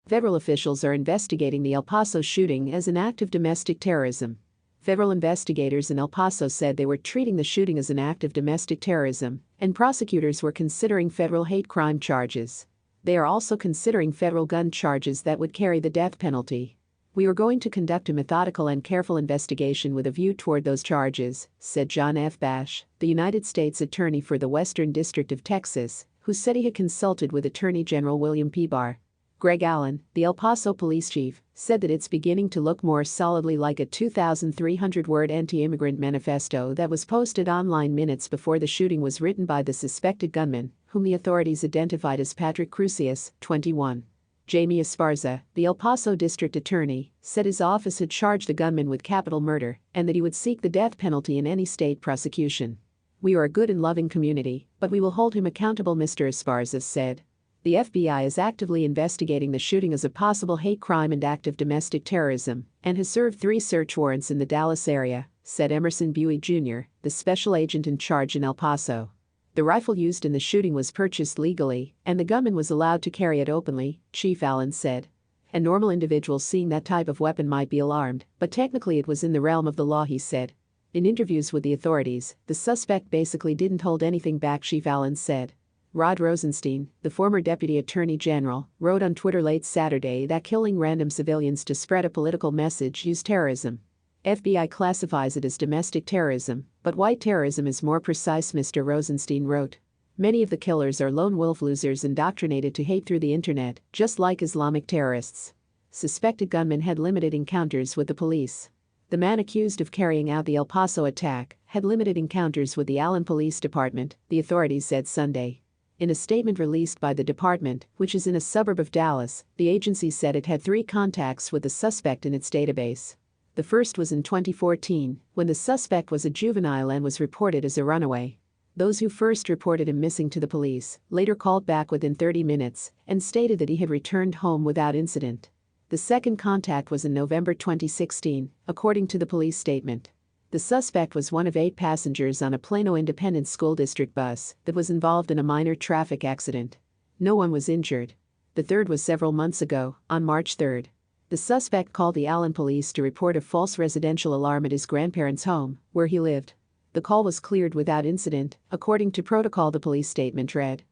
Federal officials are investigating the El Paso shooting as an act of domestic terrorism. Federal investigators in El Paso said they were treating the shooting as an act of domestic terrorism, and prosecutors were considering federal hate crime charges. They are also considering federal gun charges that would carry the death penalty. "We are going to conduct a methodical and careful investigation with a view toward those charges," said John F. Bash, the United States Attorney for the Western District of Texas, who said he had consulted with Attorney General William P. Barr. Greg Allen, the El Paso police chief, said that it's beginning to look more solidly like a 2,300-word anti-immigrant manifesto that was posted online minutes before the shooting was written by the suspected gunman, whom the authorities identified as Patrick Crusius, 21. Jamie Esparza, the El Paso district attorney, said his office had charged the gunman with capital murder and that he would seek the death penalty in any state prosecution. "We are a good and loving community, but we will hold him accountable," Mr. Esparza said. The FBI is actively investigating the shooting as a possible hate crime and act of domestic terrorism and has served 3 search warrants in the Dallas area, said Emerson Buey Jr., the special agent in charge in El Paso. The rifle used in the shooting was purchased legally, and the gunman was allowed to carry it openly, Chief Allen said. "A normal individual seeing that type of weapon might be alarmed, but technically it was in the realm of the law," he said. In interviews with the authorities, the suspect basically didn't hold anything back, Chief Allen said. Rod Rosenstein, the former deputy attorney general, wrote on Twitter late Saturday that killing random civilians to spread a political message is terrorism. FBI classifies it as domestic terrorism, but white terrorism is more precise, Mr. Rosenstein wrote. "Many of the killers are lone wolf losers indoctrinated to hate through the internet, just like Islamic terrorists." Suspected gunman had limited encounters with the police. The man accused of carrying out the El Paso attack had limited encounters with the Allen Police Department, the authorities said Sunday. In a statement released by the department, which is in a suburb of Dallas, the agency said it had 3 contacts with the suspect in its database. The first was in 2014, when the suspect was a juvenile and was reported as a runaway. Those who first reported him missing to the police later called back within 30 minutes and stated that he had returned home without incident. The second contact was in November 2016, according to the police statement. The suspect was one of 8 passengers on a Plano Independent School District bus that was involved in a minor traffic accident. No one was injured. The third was several months ago, on March 3. The suspect called the Allen police to report a false residential alarm at his grandparents' home, where he lived. The call was cleared without incident, according to protocol, the police statement read.